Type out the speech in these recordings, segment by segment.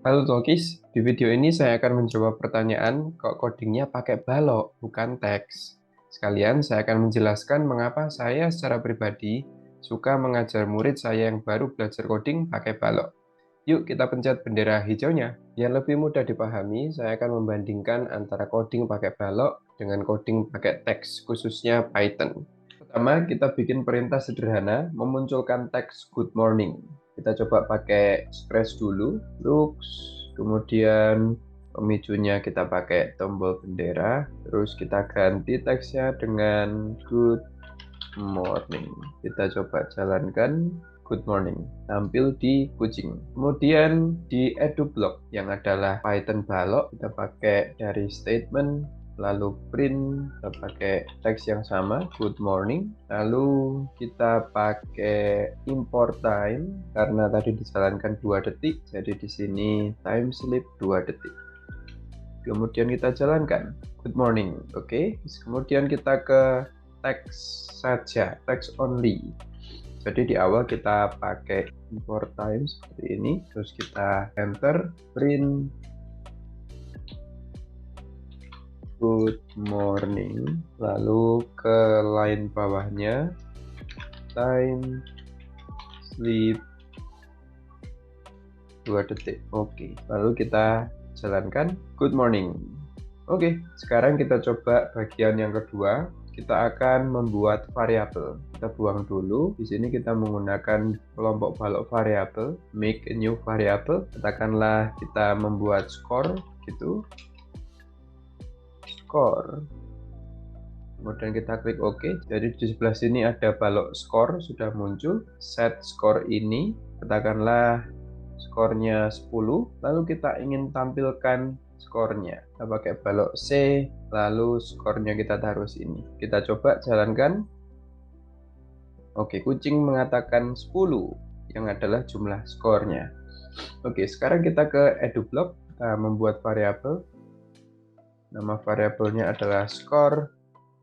Halo Tokis, di video ini saya akan menjawab pertanyaan kok codingnya pakai balok, bukan teks. Sekalian saya akan menjelaskan mengapa saya secara pribadi suka mengajar murid saya yang baru belajar coding pakai balok. Yuk kita pencet bendera hijaunya. Biar lebih mudah dipahami, saya akan membandingkan antara coding pakai balok dengan coding pakai teks, khususnya Python. Pertama, kita bikin perintah sederhana, memunculkan teks good morning. Kita coba pakai Express dulu, looks, kemudian pemicunya kita pakai tombol bendera, terus kita ganti teksnya dengan good morning. Kita coba jalankan good morning, tampil di kucing. Kemudian di EduBlock yang adalah Python balok, kita pakai dari statement, lalu print, kita pakai teks yang sama, good morning. Lalu kita pakai import time, karena tadi dijalankan 2 detik, jadi di sini time sleep 2 detik. Kemudian kita jalankan, good morning, oke. Kemudian kita ke teks saja, teks only. Jadi di awal kita pakai import time seperti ini, terus kita enter, print good morning, lalu ke line bawahnya time sleep 2 detik. Oke, lalu kita jalankan good morning. Oke, sekarang kita coba bagian yang kedua. Kita akan membuat variabel. Kita buang dulu. Di sini kita menggunakan kelompok balok variabel, make a new variable. Katakanlah kita membuat score gitu. Score. Kemudian kita klik OK. Jadi di sebelah sini ada balok score sudah muncul. Set score ini, katakanlah skornya 10. Lalu kita ingin tampilkan skornya. Kita pakai balok C, lalu skornya kita taruh sini. Kita coba jalankan. Oke, kucing mengatakan 10 yang adalah jumlah skornya. Oke, sekarang kita ke EduBlock, kita membuat variabel. Nama variabelnya adalah score.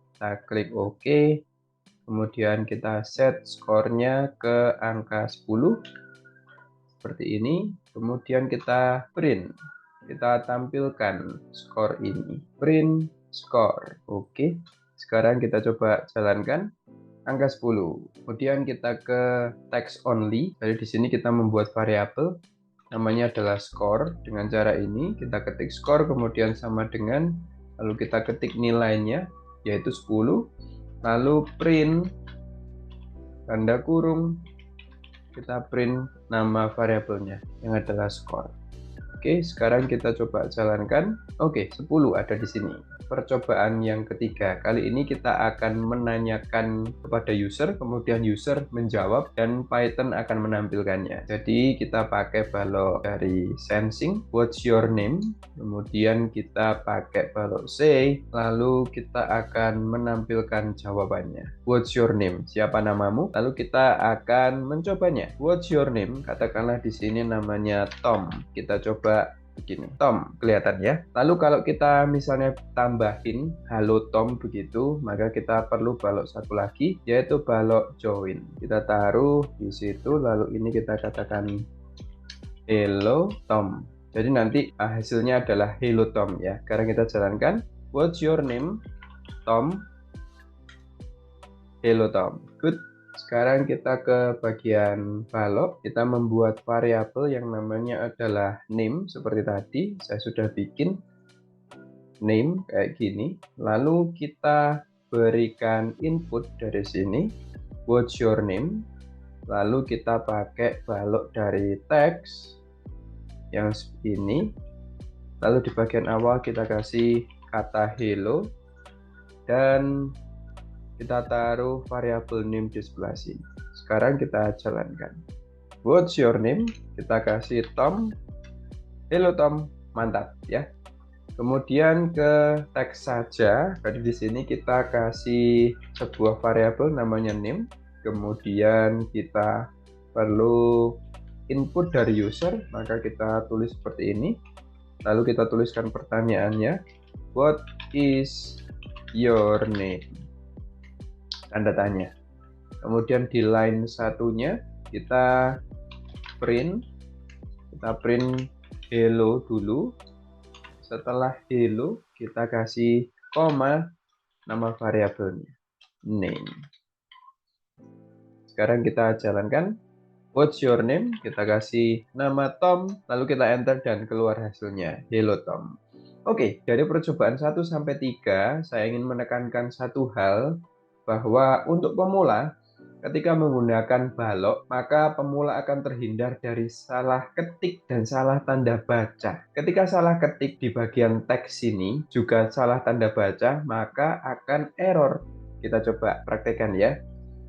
Kita klik OK. Kemudian kita set skornya ke angka 10 seperti ini. Kemudian kita print. Kita tampilkan skor ini, print score. Oke, sekarang kita coba jalankan angka 10. Kemudian kita ke text only. Jadi di sini kita membuat variabel namanya adalah score. Dengan cara ini kita ketik score kemudian sama dengan, lalu kita ketik nilainya yaitu 10, lalu print tanda kurung, kita print nama variabelnya yang adalah score. Oke, sekarang kita coba jalankan. Oke, 10 ada di sini. Percobaan yang ketiga. Kali ini kita akan menanyakan kepada user, kemudian user menjawab dan Python akan menampilkannya. Jadi kita pakai balok dari sensing, what's your name? Kemudian kita pakai balok say, lalu kita akan menampilkan jawabannya. What's your name? Siapa namamu? Lalu kita akan mencobanya. What's your name? Katakanlah di sini namanya Tom. Kita coba begini, Tom, kelihatan ya. Lalu kalau kita misalnya tambahin halo Tom begitu, maka kita perlu balok satu lagi, yaitu balok join. Kita taruh di situ, lalu ini kita katakan hello Tom. Jadi nanti hasilnya adalah hello Tom ya. Sekarang kita jalankan. What's your name? Tom. Hello Tom. Good. Sekarang kita ke bagian balok. Kita membuat variabel yang namanya adalah name seperti tadi. Saya sudah bikin name kayak gini. Lalu kita berikan input dari sini. What's your name? Lalu kita pakai balok dari teks yang ini. Lalu di bagian awal kita kasih kata hello dan kita taruh variabel name di sebelah sini. Sekarang kita jalankan. What's your name? Kita kasih Tom. Hello Tom. Mantap ya. Kemudian ke teks saja. Jadi di sini kita kasih sebuah variabel namanya name. Kemudian kita perlu input dari user, maka kita tulis seperti ini. Lalu kita tuliskan pertanyaannya. What is your name? Tanda tanya. Kemudian di line satunya kita print hello dulu. Setelah hello, kita kasih koma nama variabelnya, name. Sekarang kita jalankan. What's your name? Kita kasih nama Tom, lalu kita enter dan keluar hasilnya, hello Tom. Oke, dari percobaan 1 sampai 3, saya ingin menekankan satu hal, bahwa untuk pemula, ketika menggunakan balok, maka pemula akan terhindar dari salah ketik dan salah tanda baca. Ketika salah ketik di bagian teks ini, juga salah tanda baca, maka akan error. Kita coba praktekkan ya.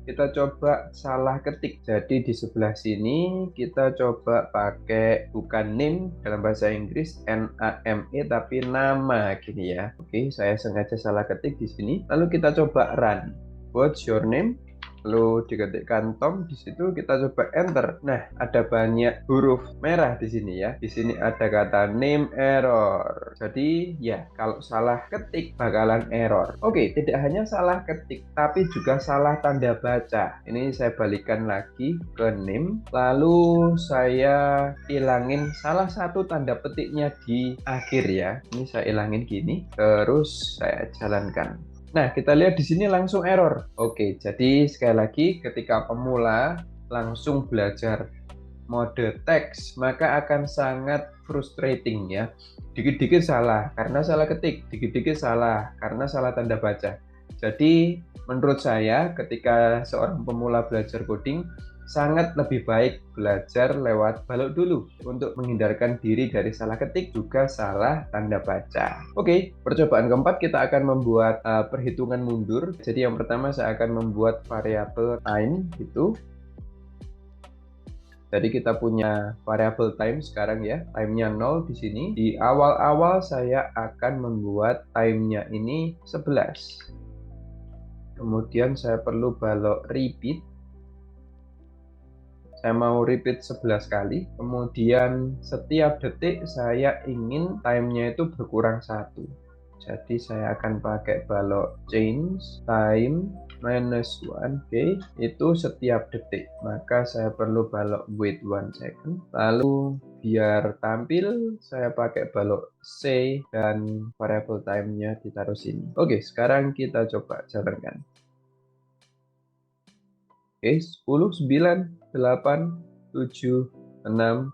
Kita coba salah ketik. Jadi di sebelah sini kita coba pakai bukan name dalam bahasa Inggris name tapi nama gini ya. Oke, saya sengaja salah ketik di sini. Lalu kita coba run. What's your name? Lalu diketikkan Tom, di situ kita coba enter. Nah, ada banyak huruf merah di sini ya. Di sini ada kata name error. Jadi ya, kalau salah ketik bakalan error. Oke, tidak hanya salah ketik, tapi juga salah tanda baca. Ini saya balikkan lagi ke name. Lalu saya hilangin salah satu tanda petiknya di akhir ya. Ini saya hilangin gini, terus saya jalankan. Nah, kita lihat di sini langsung error. Oke, jadi sekali lagi ketika pemula langsung belajar mode teks, maka akan sangat frustrating ya. Dikit-dikit salah karena salah ketik, dikit-dikit salah karena salah tanda baca. Jadi, menurut saya ketika seorang pemula belajar coding, sangat lebih baik belajar lewat balok dulu untuk menghindarkan diri dari salah ketik juga salah tanda baca. Oke, percobaan keempat kita akan membuat perhitungan mundur. Jadi yang pertama saya akan membuat variabel time gitu. Jadi kita punya variabel time sekarang ya, time-nya 0 di sini. Di awal-awal saya akan membuat time-nya ini 11. Kemudian saya perlu balok repeat. Saya mau repeat 11 kali, kemudian setiap detik saya ingin time-nya itu berkurang 1. Jadi saya akan pakai balok change time -1, oke, itu setiap detik. Maka saya perlu balok wait 1 second. Lalu biar tampil, saya pakai balok say dan variable time-nya ditaruh sini. Oke, sekarang kita coba jalankan. Oke, 10, 9, 8, 7, 6,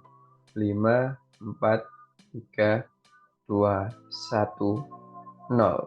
5, 4, 3, 2, 1, 0.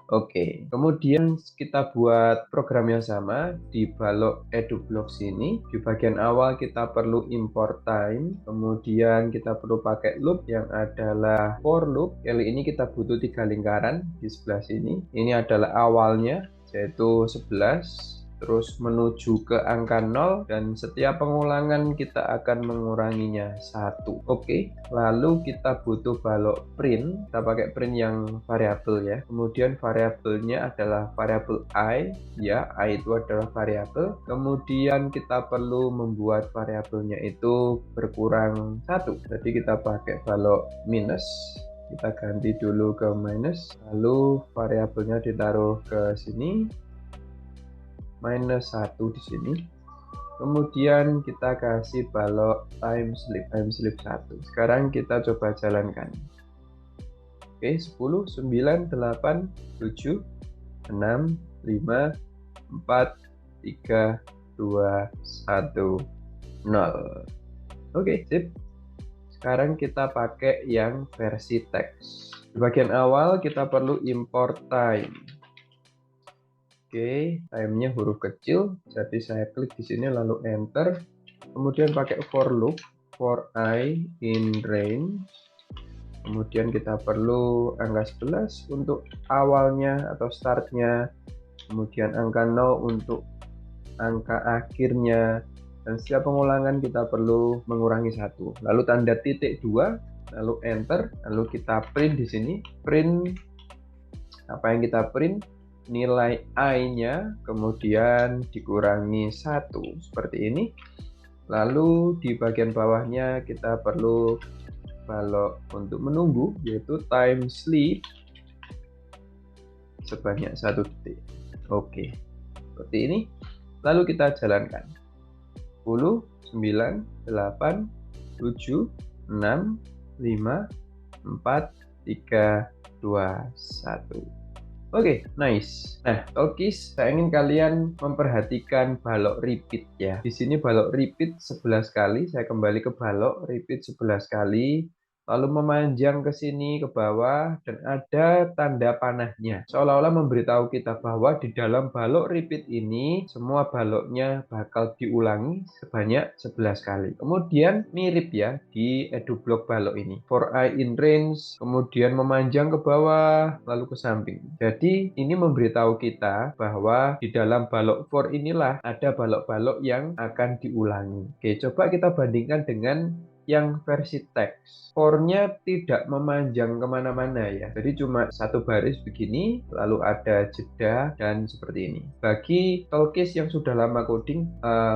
Oke, kemudian kita buat program yang sama di balok EduBlocks ini. Di bagian awal kita perlu import time, kemudian kita perlu pakai loop yang adalah for loop. Kali ini kita butuh 3 lingkaran di sebelah sini. Ini adalah awalnya, yaitu 11. Terus menuju ke angka 0 dan setiap pengulangan kita akan menguranginya 1. Oke, lalu kita butuh balok print. Kita pakai print yang variabel ya. Kemudian variabelnya adalah variabel i ya, i itu adalah variabel. Kemudian kita perlu membuat variabelnya itu berkurang 1. Jadi kita pakai balok minus. Kita ganti dulu ke minus, lalu variabelnya ditaruh ke sini. -1 di sini. Kemudian kita kasih balok time slip 1. Sekarang kita coba jalankan. Oke, 10, 9, 8, 7, 6, 5, 4, 3, 2, 1, 0. Oke, sip. Sekarang kita pakai yang versi teks. Di bagian awal kita perlu import time. Oke, time-nya huruf kecil, jadi saya klik di sini lalu enter. Kemudian pakai for loop, for I in range. Kemudian kita perlu angka 11 untuk awalnya atau startnya. Kemudian angka 0 untuk angka akhirnya. Dan setiap pengulangan kita perlu mengurangi 1. Lalu tanda titik 2, lalu enter. Lalu kita print di sini. Print, apa yang kita print? Nilai i-nya kemudian dikurangi 1 seperti ini. Lalu di bagian bawahnya kita perlu balok untuk menunggu, yaitu time sleep sebanyak 1 detik. Oke, seperti ini. Lalu kita jalankan. 10, 9, 8, 7, 6, 5, 4, 3, 2, 1. Oke, nice. Nah, Talkies, saya ingin kalian memperhatikan balok repeat ya. Di sini balok repeat 11 kali. Saya kembali ke balok repeat 11 kali. Lalu memanjang ke sini ke bawah dan ada tanda panahnya. Seolah-olah memberitahu kita bahwa di dalam balok repeat ini semua baloknya bakal diulangi sebanyak 11 kali. Kemudian mirip ya di EduBlock balok ini. For I in range, kemudian memanjang ke bawah lalu ke samping. Jadi ini memberitahu kita bahwa di dalam balok for inilah ada balok-balok yang akan diulangi. Oke, coba kita bandingkan dengan yang versi teks. For-nya tidak memanjang kemana-mana ya. Jadi cuma satu baris begini, lalu ada jeda dan seperti ini. Bagi Talkies yang sudah lama coding,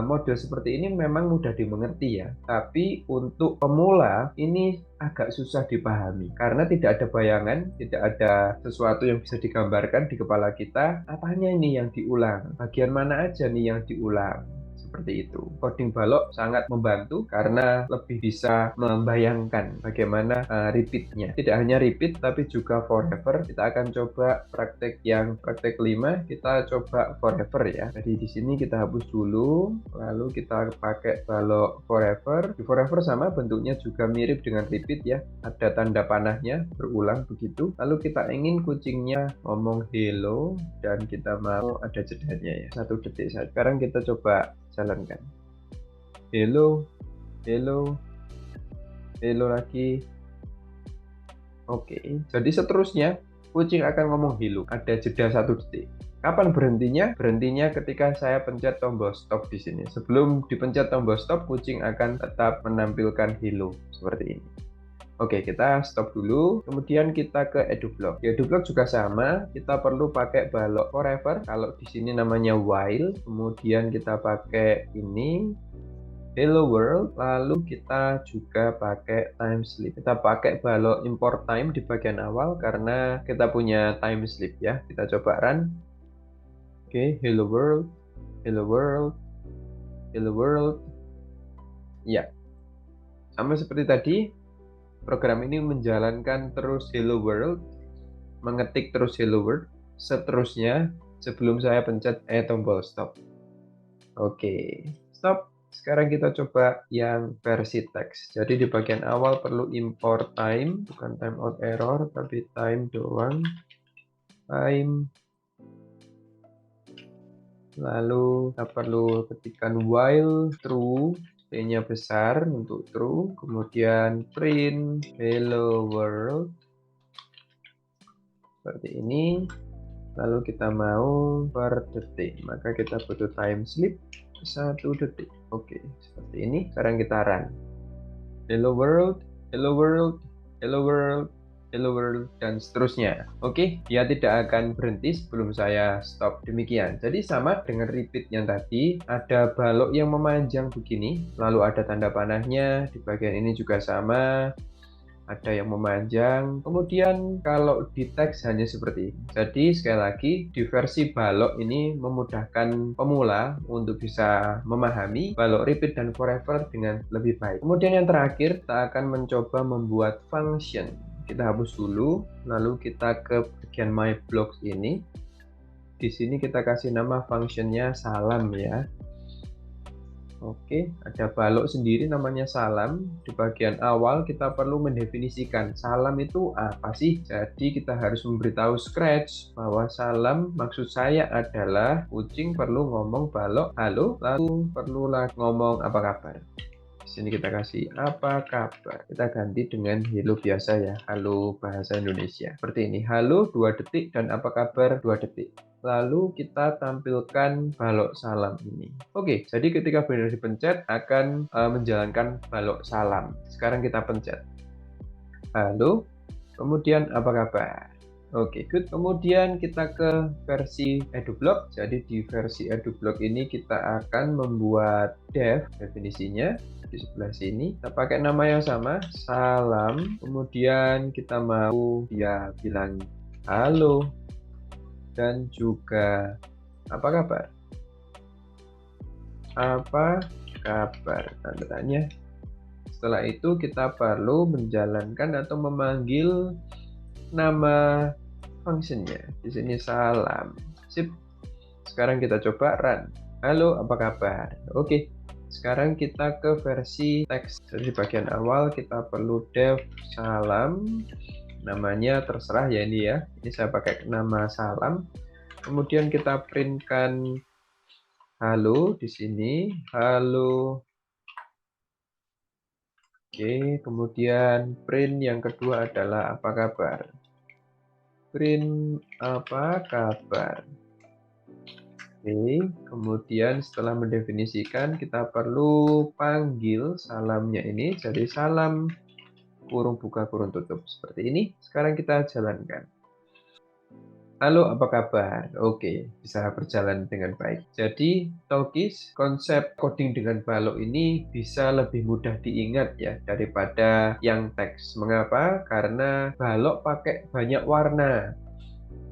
model seperti ini memang mudah dimengerti ya. Tapi untuk pemula ini agak susah dipahami karena tidak ada bayangan, tidak ada sesuatu yang bisa digambarkan di kepala kita. Apanya ini yang diulang? Bagian mana aja nih yang diulang? Seperti itu. Coding balok sangat membantu karena lebih bisa membayangkan bagaimana repeatnya. Tidak hanya repeat tapi juga forever. Kita akan coba praktek 5, kita coba forever ya. Jadi di sini kita hapus dulu, lalu kita pakai balok forever. Di forever sama bentuknya juga mirip dengan repeat ya. Ada tanda panahnya berulang begitu. Lalu kita ingin kucingnya ngomong hello dan kita mau ada jedanya ya. 1 detik saja. Sekarang kita coba jalankan. Hello, hello, hello lagi. Oke, jadi seterusnya kucing akan ngomong hello. Ada jeda 1 detik. Kapan berhentinya? Berhentinya ketika saya pencet tombol stop di sini. Sebelum dipencet tombol stop, kucing akan tetap menampilkan hello seperti ini. Oke, kita stop dulu. Kemudian kita ke EduBlock. Di EduBlock juga sama. Kita perlu pakai balok forever. Kalau di sini namanya while. Kemudian kita pakai ini hello world. Lalu kita juga pakai time sleep. Kita pakai balok import time di bagian awal karena kita punya time sleep ya. Kita coba run. Oke, hello world, hello world, hello world. Ya, sama seperti tadi. Program ini menjalankan terus hello world, mengetik terus hello world, seterusnya sebelum saya pencet tombol stop. Oke, stop. Sekarang kita coba yang versi teks. Jadi di bagian awal perlu import time, bukan timeout error, tapi time doang. Time. Lalu kita perlu ketikkan while true. T-nya besar untuk true, kemudian print hello world seperti ini. Lalu kita mau per detik, maka kita butuh time sleep 1 detik. Oke, seperti ini. Sekarang kita run. Hello world, hello world, hello world, hello world, dan seterusnya. Oke, dia tidak akan berhenti sebelum saya stop. Demikian. Jadi sama dengan repeat yang tadi, ada balok yang memanjang begini, lalu ada tanda panahnya. Di bagian ini juga sama, ada yang memanjang. Kemudian kalau di teks hanya seperti ini. Jadi sekali lagi di versi balok ini memudahkan pemula untuk bisa memahami balok repeat dan forever dengan lebih baik. Kemudian yang terakhir kita akan mencoba membuat function. Kita hapus dulu, lalu kita ke bagian my blocks ini. Di sini kita kasih nama functionnya salam ya. Oke, ada balok sendiri namanya salam. Di bagian awal kita perlu mendefinisikan salam itu apa sih. Jadi kita harus memberitahu Scratch bahwa salam maksud saya adalah kucing perlu ngomong balok halo, lalu perlu ngomong apa kabar. Di sini kita kasih apa kabar. Kita ganti dengan hello biasa ya, halo bahasa Indonesia. Seperti ini, halo 2 detik dan apa kabar 2 detik. Lalu kita tampilkan balok salam ini. Oke, jadi ketika benar dipencet akan menjalankan balok salam. Sekarang kita pencet. Halo, kemudian apa kabar? Oke, good. Kemudian kita ke versi EduBlock. Jadi di versi EduBlock ini kita akan membuat definisinya di sebelah sini. Kita pakai nama yang sama, salam. Kemudian kita mau dia bilang halo. Dan juga apa kabar? Apa kabar? Tanda tanya Setelah itu kita perlu menjalankan atau memanggil nama functionnya. Di sini salam. Sip. Sekarang kita coba run. Halo, apa kabar? Oke. Sekarang kita ke versi teks. Jadi di bagian awal kita perlu def salam. Namanya terserah ya ini ya. Ini saya pakai nama salam. Kemudian kita printkan halo di sini. Halo. Oke, kemudian print yang kedua adalah apa kabar. Print apa kabar. Oke, kemudian setelah mendefinisikan kita perlu panggil salamnya ini jadi salam kurung buka kurung tutup seperti ini. Sekarang kita jalankan. Halo, apa kabar? Oke, bisa berjalan dengan baik. Jadi, Talkies, konsep coding dengan balok ini bisa lebih mudah diingat ya daripada yang teks. Mengapa? Karena balok pakai banyak warna.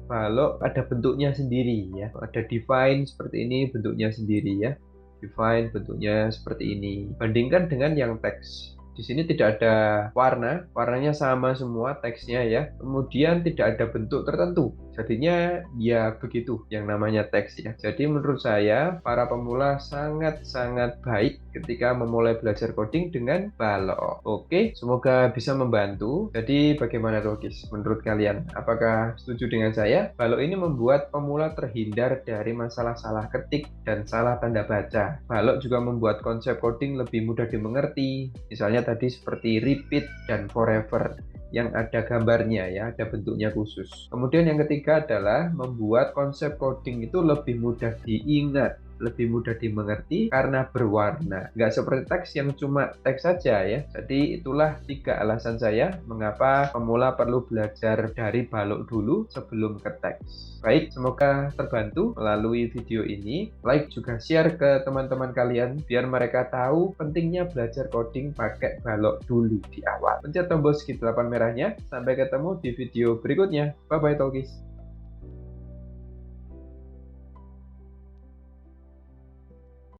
Balok ada bentuknya sendiri ya. Ada define seperti ini bentuknya sendiri ya. Define bentuknya seperti ini. Bandingkan dengan yang teks. Di sini tidak ada warna, warnanya sama semua teksnya ya. Kemudian tidak ada bentuk tertentu. Jadinya ya begitu yang namanya teks ya. Jadi menurut saya para pemula sangat-sangat baik ketika memulai belajar coding dengan balok. Oke, semoga bisa membantu. Jadi bagaimana Talkies menurut kalian? Apakah setuju dengan saya? Balok ini membuat pemula terhindar dari masalah salah ketik dan salah tanda baca. Balok juga membuat konsep coding lebih mudah dimengerti. Misalnya tadi seperti repeat dan forever yang ada gambarnya ya, ada bentuknya khusus. Kemudian yang ketiga adalah membuat konsep coding itu lebih mudah diingat, lebih mudah dimengerti karena berwarna. Nggak seperti teks yang cuma teks saja ya. Jadi itulah 3 alasan saya mengapa pemula perlu belajar dari balok dulu sebelum ke teks. Baik, semoga terbantu melalui video ini. Like juga share ke teman-teman kalian biar mereka tahu pentingnya belajar coding pakai balok dulu di awal. Pencet tombol segitiga 8 merahnya. Sampai ketemu di video berikutnya. Bye-bye Talkies.